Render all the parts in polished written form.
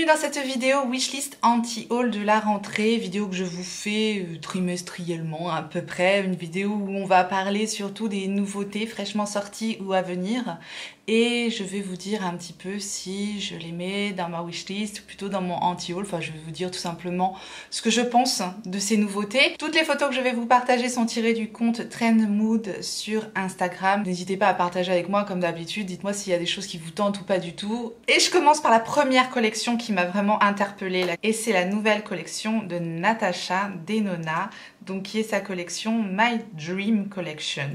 Bienvenue dans cette vidéo wishlist anti-haul de la rentrée, vidéo que je vous fais trimestriellement à peu près, une vidéo où on va parler surtout des nouveautés fraîchement sorties ou à venir et je vais vous dire un petit peu si je les mets dans ma wishlist ou plutôt dans mon anti-haul, enfin je vais vous dire tout simplement ce que je pense de ces nouveautés. Toutes les photos que je vais vous partager sont tirées du compte Trend Mood sur Instagram, n'hésitez pas à partager avec moi comme d'habitude, dites-moi s'il y a des choses qui vous tentent ou pas du tout. Et je commence par la première collection qui m'a vraiment interpellée et c'est la nouvelle collection de Natasha Denona, donc qui est sa collection My Dream Collection.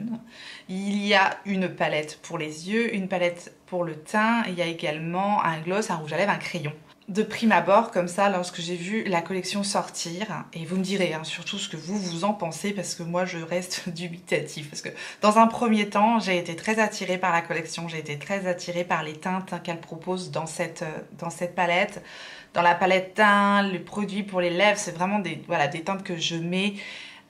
Il y a une palette pour les yeux, une palette pour le teint, il y a également un gloss, un rouge à lèvres, un crayon. De prime abord, comme ça, lorsque j'ai vu la collection sortir, et vous me direz surtout ce que vous en pensez, parce que moi je reste dubitatif, parce que dans un premier temps, j'ai été très attirée par la collection, j'ai été très attirée par les teintes qu'elle propose dans cette palette. Dans la palette teint, les produits pour les lèvres, c'est vraiment des teintes que je mets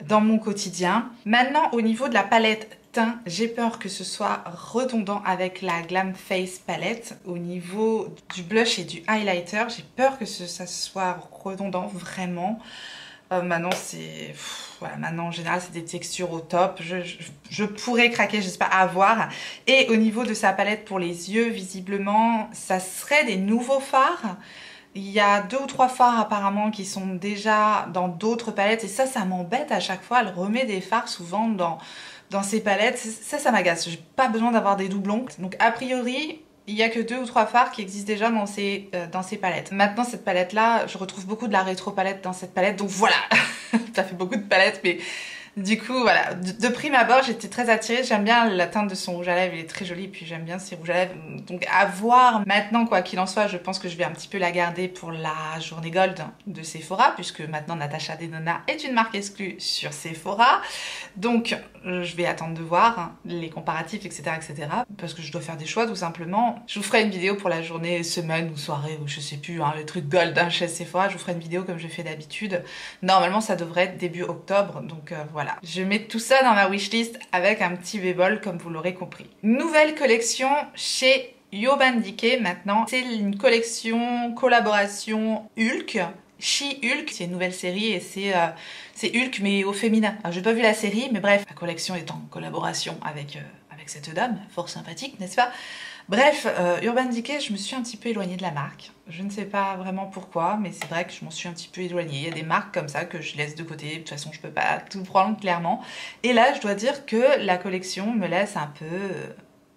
dans mon quotidien. Maintenant, au niveau de la palette teint, j'ai peur que ce soit redondant avec la Glam Face palette. Au niveau du blush et du highlighter, j'ai peur que ça soit redondant vraiment. Maintenant c'est... Voilà, maintenant en général c'est des textures au top. Je pourrais craquer, j'espère, à voir. Et au niveau de sa palette pour les yeux, visiblement, ça serait des nouveaux fards. Il y a 2 ou 3 fards apparemment qui sont déjà dans d'autres palettes et ça m'embête à chaque fois. Elle remet des fards souvent dans ses palettes. Ça m'agace. J'ai pas besoin d'avoir des doublons. Donc a priori, il y a que 2 ou 3 fards qui existent déjà dans ces palettes. Maintenant cette palette là, je retrouve beaucoup de la rétro palette dans cette palette. Donc voilà, ça fait beaucoup de palettes mais... Du coup, voilà, de prime abord, j'étais très attirée. J'aime bien la teinte de son rouge à lèvres, il est très joli. Et puis j'aime bien ses rouges à lèvres. Donc à voir. Maintenant, quoi qu'il en soit, je pense que je vais un petit peu la garder pour la journée gold de Sephora, puisque maintenant Natasha Denona est une marque exclue sur Sephora. Donc je vais attendre de voir les comparatifs, etc., etc. Parce que je dois faire des choix, tout simplement. Je vous ferai une vidéo pour la journée, semaine ou soirée, ou je sais plus, le truc gold chez Sephora. Je vous ferai une vidéo comme je fais d'habitude. Normalement, ça devrait être début octobre. Donc voilà. Je mets tout ça dans ma wishlist avec un petit bémol comme vous l'aurez compris. Nouvelle collection chez Urban Decay maintenant. C'est une collection collaboration Hulk. She-Hulk, c'est une nouvelle série et c'est Hulk mais au féminin. Alors j'ai pas vu la série mais bref, la collection est en collaboration avec cette dame, fort sympathique n'est-ce pas? Bref, Urban Decay, je me suis un petit peu éloignée de la marque. Je ne sais pas vraiment pourquoi, mais c'est vrai que je m'en suis un petit peu éloignée. Il y a des marques comme ça que je laisse de côté. De toute façon, je peux pas tout prendre clairement. Et là, je dois dire que la collection me laisse un peu...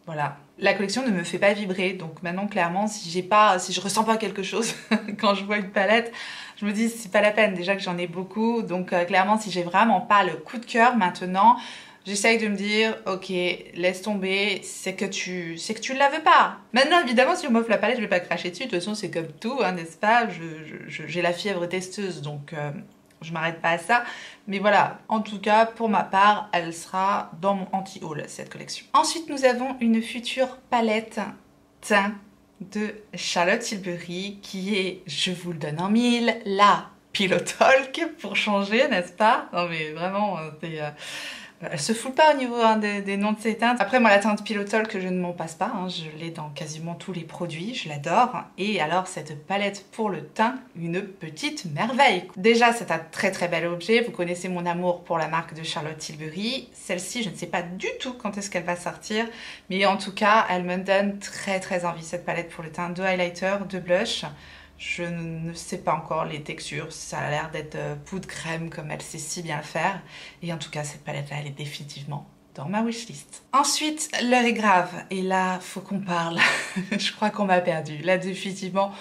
voilà. La collection ne me fait pas vibrer. Donc maintenant, clairement, si je ressens pas quelque chose quand je vois une palette, je me dis c'est pas la peine. Déjà que j'en ai beaucoup. Donc clairement, si j'ai vraiment pas le coup de cœur maintenant... J'essaye de me dire, ok, laisse tomber, c'est que tu ne la veux pas. Maintenant, évidemment, si on m'offre la palette, je vais pas cracher dessus. De toute façon, c'est comme tout, n'est-ce pas? J'ai la fièvre testeuse, donc je m'arrête pas à ça. Mais voilà, en tout cas, pour ma part, elle sera dans mon anti-haul, cette collection. Ensuite, nous avons une future palette teint de Charlotte Tilbury, qui est, je vous le donne en mille, la Pillow Talk, pour changer, n'est-ce pas? Non mais vraiment, c'est... Elle se fout pas au niveau des noms de ces teintes. Après moi la teinte Pillow Talk je ne m'en passe pas, je l'ai dans quasiment tous les produits, je l'adore. Et alors cette palette pour le teint, une petite merveille. Déjà c'est un très très bel objet, vous connaissez mon amour pour la marque de Charlotte Tilbury. Celle-ci je ne sais pas du tout quand est-ce qu'elle va sortir, mais en tout cas elle me donne très très envie cette palette pour le teint, de highlighter, de blush. Je ne sais pas encore les textures, ça a l'air d'être poudre crème comme elle sait si bien le faire. Et en tout cas, cette palette-là, elle est définitivement dans ma wishlist. Ensuite, l'heure est grave. Et là, faut qu'on parle. Je crois qu'on m'a perdu. Là, définitivement,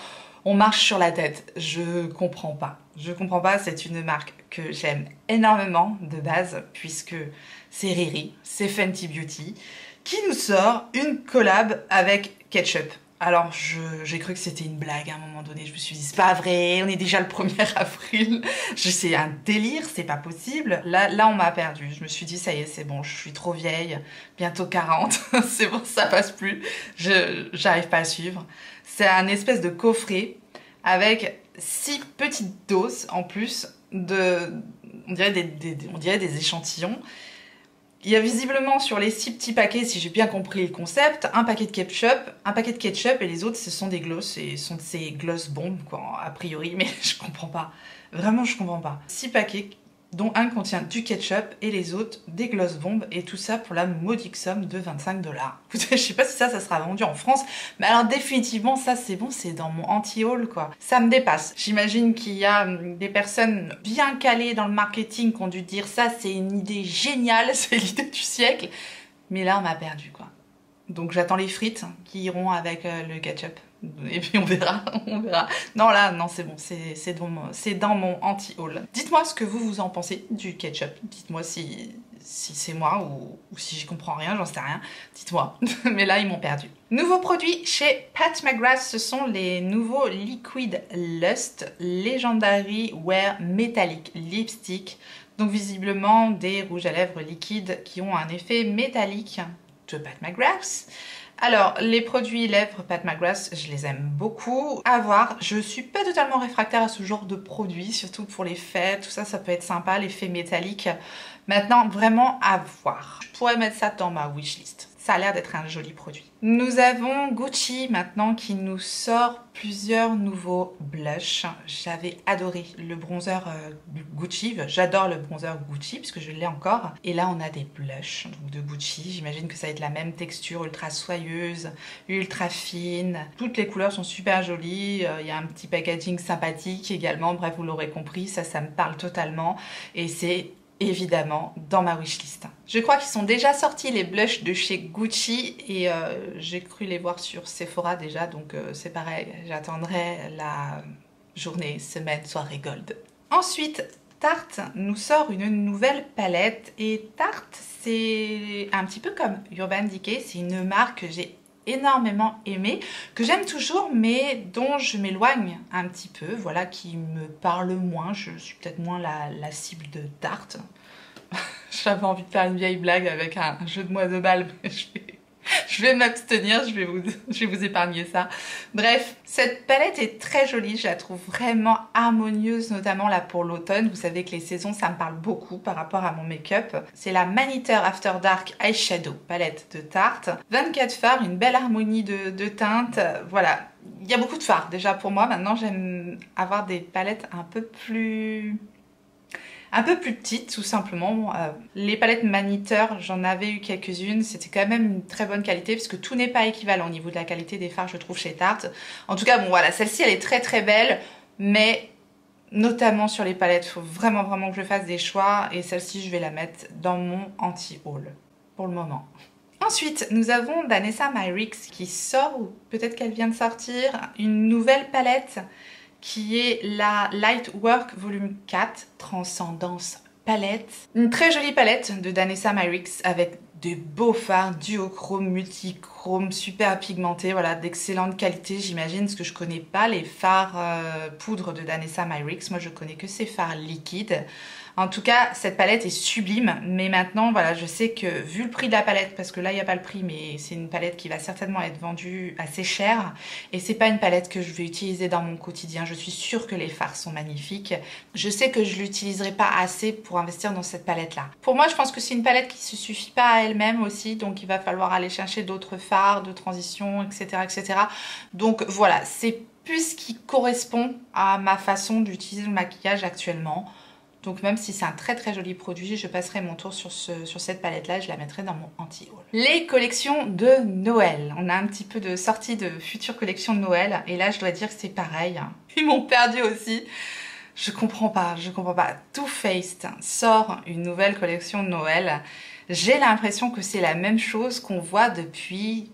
on marche sur la tête. Je comprends pas. Je comprends pas, c'est une marque que j'aime énormément de base, puisque c'est Riri, c'est Fenty Beauty, qui nous sort une collab avec Ketchup. Alors j'ai cru que c'était une blague à un moment donné, je me suis dit c'est pas vrai, on est déjà le 1er avril, c'est un délire, c'est pas possible. Là on m'a perdu, je me suis dit ça y est c'est bon, je suis trop vieille, bientôt 40, c'est bon ça passe plus, j'arrive pas à suivre. C'est un espèce de coffret avec 6 petites doses en plus on dirait des échantillons. Il y a visiblement sur les 6 petits paquets, si j'ai bien compris le concept, un paquet de ketchup et les autres ce sont des gloss et sont de ces gloss bombes quoi, a priori, mais je comprends pas. Vraiment je comprends pas. 6 paquets dont un contient du ketchup et les autres des gloss bombes et tout ça pour la modique somme de 25 $. Je sais pas si ça sera vendu en France, mais alors définitivement ça c'est bon, c'est dans mon anti-haul quoi. Ça me dépasse. J'imagine qu'il y a des personnes bien calées dans le marketing qui ont dû dire ça c'est une idée géniale, c'est l'idée du siècle, mais là on m'a perdu quoi. Donc j'attends les frites qui iront avec le ketchup. Et puis on verra, on verra. Non là, non c'est bon, c'est dans mon anti-haul. Dites-moi ce que vous en pensez du ketchup. Dites-moi si c'est moi ou si j'y comprends rien, j'en sais rien. Dites-moi. Mais là ils m'ont perdu. Nouveau produit chez Pat McGrath, ce sont les nouveaux Liquid Lust Legendary Wear Metallic Lipstick. Donc visiblement des rouges à lèvres liquides qui ont un effet métallique de Pat McGrath. Alors, les produits lèvres Pat McGrath, je les aime beaucoup. À voir, je suis pas totalement réfractaire à ce genre de produits, surtout pour les fêtes, tout ça, ça peut être sympa, l'effet métallique. Maintenant, vraiment à voir. Je pourrais mettre ça dans ma wishlist. Ça a l'air d'être un joli produit. Nous avons Gucci maintenant qui nous sort plusieurs nouveaux blushs. J'avais adoré le bronzer Gucci. J'adore le bronzer Gucci puisque je l'ai encore. Et là, on a des blushs donc de Gucci. J'imagine que ça va être la même texture, ultra soyeuse, ultra fine. Toutes les couleurs sont super jolies. Il y a un petit packaging sympathique également. Bref, vous l'aurez compris, ça me parle totalement. Et c'est évidemment dans ma wishlist. Je crois qu'ils sont déjà sortis les blushs de chez Gucci et j'ai cru les voir sur Sephora déjà, donc c'est pareil, j'attendrai la journée, semaine, soirée gold. Ensuite, Tarte nous sort une nouvelle palette et Tarte c'est un petit peu comme Urban Decay, c'est une marque que j'ai énormément aimé, que j'aime toujours mais dont je m'éloigne un petit peu, voilà, qui me parle moins, je suis peut-être moins la cible de Tarte. J'avais envie de faire une vieille blague avec un jeu de mots de balle, mais je vais m'abstenir, je vais vous épargner ça. Bref, cette palette est très jolie, je la trouve vraiment harmonieuse, notamment là pour l'automne. Vous savez que les saisons, ça me parle beaucoup par rapport à mon make-up. C'est la Maneater After Dark Eyeshadow palette de Tarte. 24 fards, une belle harmonie de teintes, voilà. Il y a beaucoup de fards déjà pour moi, maintenant j'aime avoir des palettes un peu plus petites tout simplement. Les palettes Maneater, j'en avais eu quelques-unes, c'était quand même une très bonne qualité parce que tout n'est pas équivalent au niveau de la qualité des fards je trouve chez Tarte. En tout cas bon voilà, celle-ci elle est très très belle, mais notamment sur les palettes, il faut vraiment que je fasse des choix et celle-ci je vais la mettre dans mon anti-haul pour le moment. Ensuite, nous avons Danessa Myricks qui sort, ou peut-être qu'elle vient de sortir, une nouvelle palette qui est la Lightwork Volume 4 Transcendance Palette. Une très jolie palette de Danessa Myricks avec de beaux fards duochrome, multichrome, super pigmentés, voilà, d'excellente qualité j'imagine, parce que je connais pas les fards poudre de Danessa Myricks, moi je connais que ces fards liquides. En tout cas, cette palette est sublime, mais maintenant, voilà, je sais que vu le prix de la palette, parce que là, il n'y a pas le prix, mais c'est une palette qui va certainement être vendue assez cher, et c'est pas une palette que je vais utiliser dans mon quotidien. Je suis sûre que les fards sont magnifiques. Je sais que je l'utiliserai pas assez pour investir dans cette palette-là. Pour moi, je pense que c'est une palette qui se suffit pas à elle-même aussi, donc il va falloir aller chercher d'autres fards, de transition, etc., etc. Donc voilà, c'est plus ce qui correspond à ma façon d'utiliser le maquillage actuellement. Donc même si c'est un très très joli produit, je passerai mon tour sur cette palette là, je la mettrai dans mon anti-haul. Les collections de Noël. On a un petit peu de sortie de futures collections de Noël et là je dois dire que c'est pareil. Ils m'ont perdu aussi. Je comprends pas. Too Faced sort une nouvelle collection de Noël. J'ai l'impression que c'est la même chose qu'on voit depuis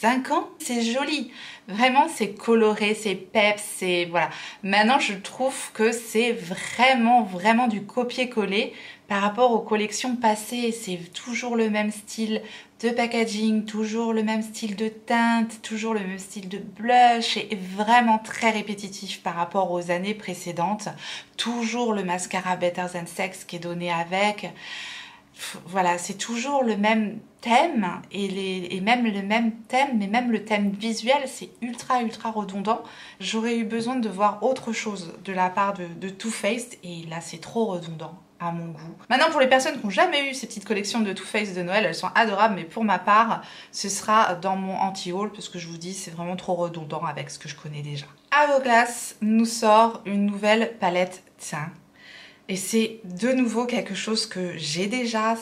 5 ans. C'est joli. Vraiment, c'est coloré, c'est peps, c'est... Voilà. Maintenant, je trouve que c'est vraiment du copier-coller par rapport aux collections passées. C'est toujours le même style de packaging, toujours le même style de teinte, toujours le même style de blush et vraiment très répétitif par rapport aux années précédentes. Toujours le mascara Better Than Sex qui est donné avec... Voilà, c'est toujours le même thème et même le même thème, mais même le thème visuel, c'est ultra redondant. J'aurais eu besoin de voir autre chose de la part de Too Faced et là c'est trop redondant. à mon goût. Maintenant, pour les personnes qui n'ont jamais eu ces petites collections de Too Faced de Noël, elles sont adorables, mais pour ma part, ce sera dans mon anti-haul, parce que je vous dis, c'est vraiment trop redondant avec ce que je connais déjà. Hourglass nous sort une nouvelle palette teint. Et c'est de nouveau quelque chose que j'ai déjà.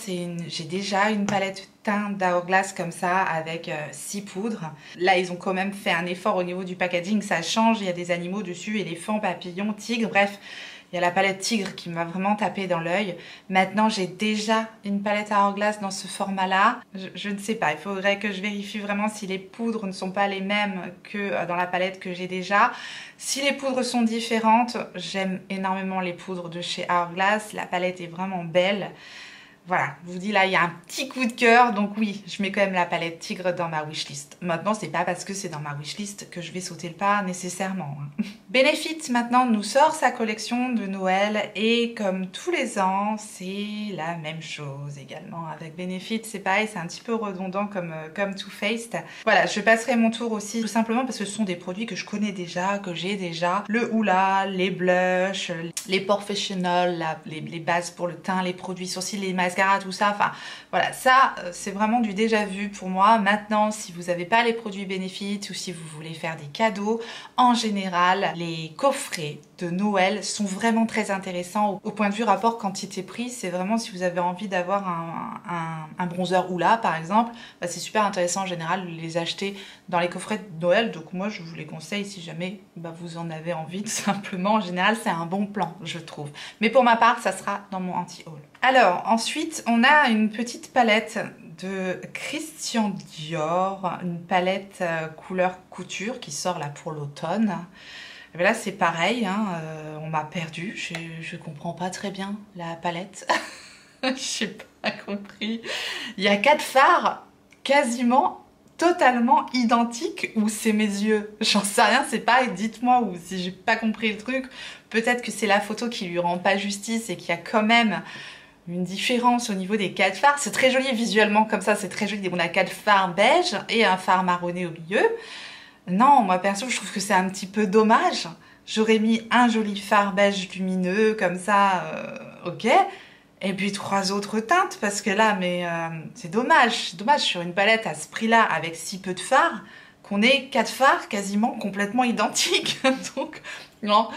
J'ai déjà une palette teint d'Hourglass comme ça avec 6 poudres. Là, ils ont quand même fait un effort au niveau du packaging. Ça change, il y a des animaux dessus, éléphants, papillons, tigres, bref. Il y a la palette tigre qui m'a vraiment tapé dans l'œil. Maintenant, j'ai déjà une palette à Hourglass dans ce format-là. Je ne sais pas, il faudrait que je vérifie vraiment si les poudres ne sont pas les mêmes que dans la palette que j'ai déjà. Si les poudres sont différentes, j'aime énormément les poudres de chez Hourglass. La palette est vraiment belle. Voilà, je vous dis là, il y a un petit coup de cœur, donc oui, je mets quand même la palette tigre dans ma wishlist. Maintenant, c'est pas parce que c'est dans ma wishlist que je vais sauter le pas nécessairement. Benefit maintenant nous sort sa collection de Noël et comme tous les ans, c'est la même chose également. Avec Benefit, c'est pareil, c'est un petit peu redondant comme Too Faced. Voilà, je passerai mon tour aussi tout simplement parce que ce sont des produits que je connais déjà, que j'ai déjà. Le Hoola, les blushs, les Professional, les bases pour le teint, les produits sourcils, les masques, tout ça, enfin voilà, ça c'est vraiment du déjà vu pour moi. Maintenant, si vous n'avez pas les produits Benefit ou si vous voulez faire des cadeaux, en général les coffrets de Noël sont vraiment très intéressants au point de vue rapport quantité-prix. C'est vraiment si vous avez envie d'avoir un bronzer Hoola par exemple, bah, c'est super intéressant en général de les acheter dans les coffrets de Noël, donc moi je vous les conseille si jamais bah, vous en avez envie tout simplement. En général c'est un bon plan je trouve, mais pour ma part ça sera dans mon anti-haul. Alors ensuite on a une petite palette de Christian Dior, une palette couleur couture qui sort là pour l'automne. Là c'est pareil, hein, on m'a perdu, je comprends pas très bien la palette, j'ai pas compris. Il y a 4 fards quasiment totalement identiques ou c'est mes yeux, j'en sais rien, c'est pas, dites-moi, ou si j'ai pas compris le truc, peut-être que c'est la photo qui lui rend pas justice et qu'il y a quand même une différence au niveau des 4 fards. C'est très joli visuellement comme ça, c'est très joli, on a 4 fards beige et un fard marronné au milieu. Non, moi perso, je trouve que c'est un petit peu dommage. J'aurais mis un joli fard beige lumineux, comme ça, ok. Et puis 3 autres teintes, parce que là, mais c'est dommage sur une palette à ce prix-là, avec si peu de fards, qu'on ait 4 fards quasiment complètement identiques. Donc, non,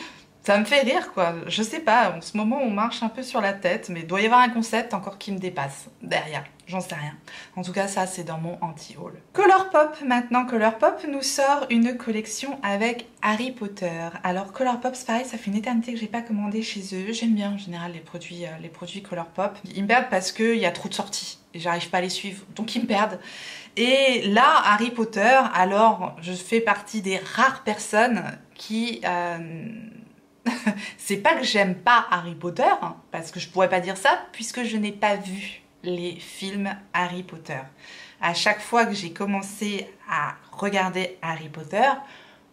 ça me fait rire, quoi. Je sais pas, en ce moment, on marche un peu sur la tête, mais il doit y avoir un concept encore qui me dépasse derrière. J'en sais rien. En tout cas, ça, c'est dans mon anti-haul. Colourpop, maintenant. Colourpop nous sort une collection avec Harry Potter. Alors, Colourpop, c'est pareil, ça fait une éternité que j'ai pas commandé chez eux. J'aime bien, en général, les produits Colourpop. Ils me perdent parce qu'il y a trop de sorties. Et j'arrive pas à les suivre, donc ils me perdent. Et là, Harry Potter, alors, je fais partie des rares personnes qui... c'est pas que j'aime pas Harry Potter, hein, parce que je pourrais pas dire ça, puisque je n'ai pas vu les films Harry Potter. À chaque fois que j'ai commencé à regarder Harry Potter,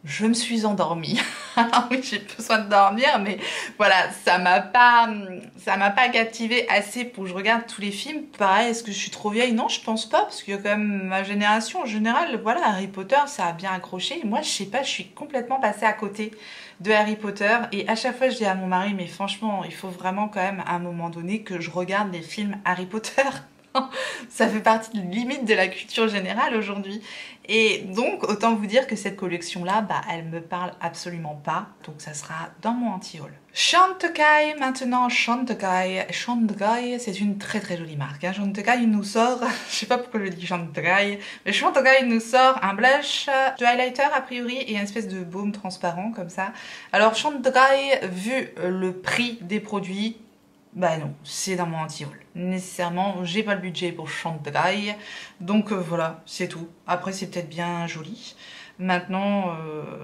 je me suis endormie. Alors oui, j'ai besoin de dormir, mais voilà, ça m'a pas captivée assez pour que je regarde tous les films. Pareil, est-ce que je suis trop vieille? Non, je pense pas, parce qu'il y a quand même ma génération en général. Voilà, Harry Potter, ça a bien accroché. Moi, je sais pas, je suis complètement passée à côté de Harry Potter. Et à chaque fois, je dis à mon mari, mais franchement, il faut vraiment quand même, à un moment donné, que je regarde les films Harry Potter. Ça fait partie de limite de la culture générale aujourd'hui. Et donc, autant vous dire que cette collection-là, bah, elle me parle absolument pas. Donc, ça sera dans mon anti-haul. Chantecaille, maintenant, Chantecaille. Chantecaille, c'est une très très jolie marque. Hein. Chantecaille nous sort, je sais pas pourquoi je dis Chantecaille, mais Chantecaille nous sort un blush, de highlighter a priori et une espèce de baume transparent comme ça. Alors, Chantecaille, vu le prix des produits, bah non, c'est dans mon anti-haul. Nécessairement, j'ai pas le budget pour Chantecaille. Donc voilà, c'est tout. Après, c'est peut-être bien joli. Maintenant,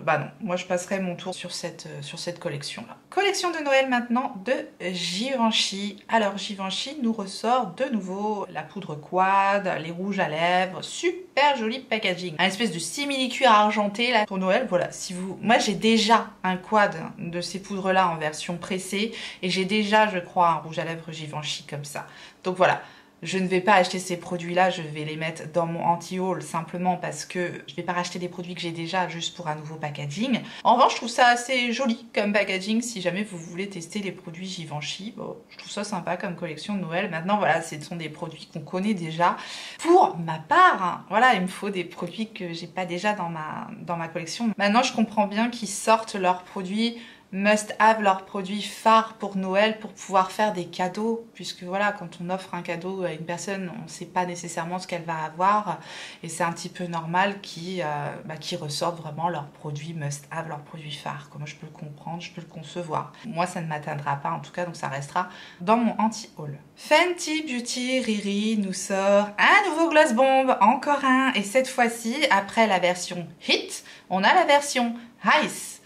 bah non, moi je passerai mon tour sur cette collection-là. Collection de Noël maintenant de Givenchy. Alors Givenchy nous ressort de nouveau la poudre quad, les rouges à lèvres, super joli packaging. Un espèce de simili-cuir argenté là pour Noël, voilà. Si vous... Moi j'ai déjà un quad de ces poudres-là en version pressée et j'ai déjà, je crois, un rouge à lèvres Givenchy comme ça. Donc voilà. Je ne vais pas acheter ces produits-là, je vais les mettre dans mon anti-haul simplement parce que je vais pas racheter des produits que j'ai déjà juste pour un nouveau packaging. En revanche, je trouve ça assez joli comme packaging si jamais vous voulez tester les produits Givenchy. Bon, je trouve ça sympa comme collection de Noël. Maintenant, voilà, ce sont des produits qu'on connaît déjà. Pour ma part, hein, voilà, il me faut des produits que j'ai pas déjà dans ma collection. Maintenant, je comprends bien qu'ils sortent leurs produits must-have, leurs produits phares pour Noël pour pouvoir faire des cadeaux, puisque voilà, quand on offre un cadeau à une personne, on ne sait pas nécessairement ce qu'elle va avoir et c'est un petit peu normal qu'ils ressortent vraiment leurs produits must-have, leurs produits phares. Comment je peux le comprendre, je peux le concevoir. Moi, ça ne m'atteindra pas en tout cas, donc ça restera dans mon anti-haul. Fenty Beauty Riri nous sort un nouveau Gloss Bomb, encore un, et cette fois-ci, après la version Hit, on a la version Ice.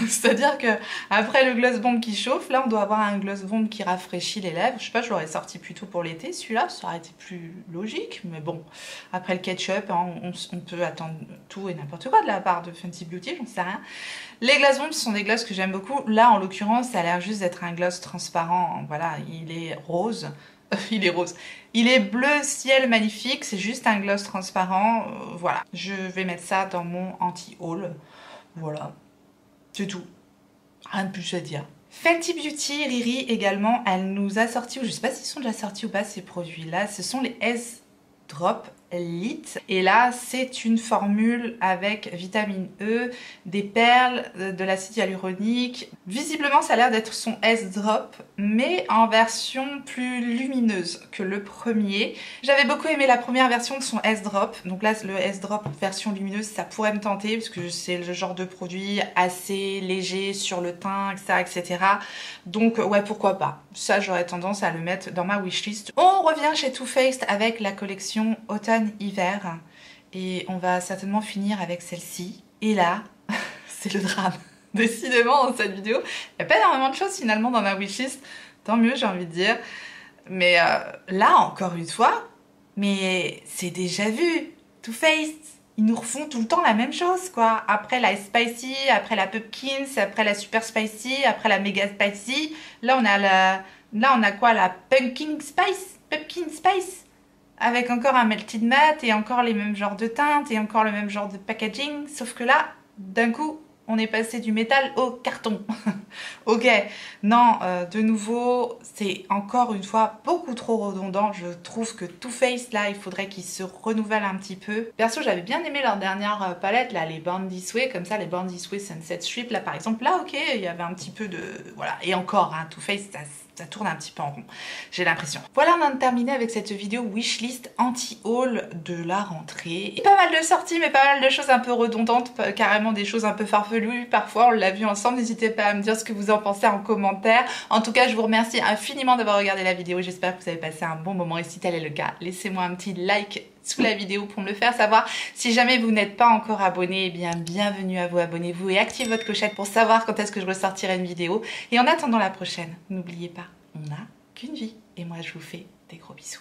C'est-à-dire que après le gloss bomb qui chauffe, là on doit avoir un gloss bomb qui rafraîchit les lèvres. Je sais pas, je l'aurais sorti plutôt pour l'été, celui-là, ça aurait été plus logique, mais bon, après le ketchup, hein, on peut attendre tout et n'importe quoi de la part de Fenty Beauty, j'en sais rien. Les gloss bombs sont des glosses que j'aime beaucoup. Là en l'occurrence, ça a l'air juste d'être un gloss transparent, voilà, il est rose. Il est rose. Il est bleu ciel magnifique, c'est juste un gloss transparent, voilà. Je vais mettre ça dans mon anti-haul, voilà. C'est tout. Rien de plus à dire. Fenty Beauty Riri également, elle nous a sorti, ou je sais pas s'ils sont déjà sortis ou pas ces produits-là, ce sont les S-Drop Lit. Et là, c'est une formule avec vitamine E, des perles, de l'acide hyaluronique. Visiblement, ça a l'air d'être son S-Drop, mais en version plus lumineuse que le premier. J'avais beaucoup aimé la première version de son S-Drop. Donc là, le S-Drop version lumineuse, ça pourrait me tenter, parce que c'est le genre de produit assez léger sur le teint, etc. etc. Donc ouais, pourquoi pas. Ça, j'aurais tendance à le mettre dans ma wishlist. On revient chez Too Faced avec la collection automne-hiver. Et on va certainement finir avec celle-ci. Et là, c'est le drame. Décidément, dans cette vidéo, il n'y a pas énormément de choses finalement dans ma wishlist. Tant mieux, j'ai envie de dire. Mais là, encore une fois, mais c'est déjà vu. Too Faced, ils nous refont tout le temps la même chose, quoi. Après la spicy, après la pumpkin, après la super spicy, après la méga spicy. Là, on a quoi, la pumpkin spice, avec encore un melted matte et encore les mêmes genres de teintes et encore le même genre de packaging. Sauf que là, d'un coup, on est passé du métal au carton. Ok, non, de nouveau, c'est encore une fois beaucoup trop redondant. Je trouve que Too Faced, là, il faudrait qu'ils se renouvellent un petit peu. Perso, j'avais bien aimé leur dernière palette, là, les Born This Way, comme ça, les Born This Way Sunset Strip, là, par exemple. Là, ok, il y avait un petit peu de... Voilà, et encore, hein, Too Faced, ça tourne un petit peu en rond, j'ai l'impression. Voilà, on a terminé avec cette vidéo wishlist anti-haul de la rentrée. Et pas mal de sorties, mais pas mal de choses un peu redondantes, carrément des choses un peu farfelues. Parfois, on l'a vu ensemble. N'hésitez pas à me dire ce que vous en pensez en commentaire. En tout cas, je vous remercie infiniment d'avoir regardé la vidéo. J'espère que vous avez passé un bon moment. Et si tel est le cas, laissez-moi un petit like sous la vidéo pour me le faire savoir. Si jamais vous n'êtes pas encore abonné, eh bien bienvenue à vous, abonnez-vous et activez votre clochette pour savoir quand est-ce que je ressortirai une vidéo. Et en attendant la prochaine, n'oubliez pas, on n'a qu'une vie. Et moi je vous fais des gros bisous.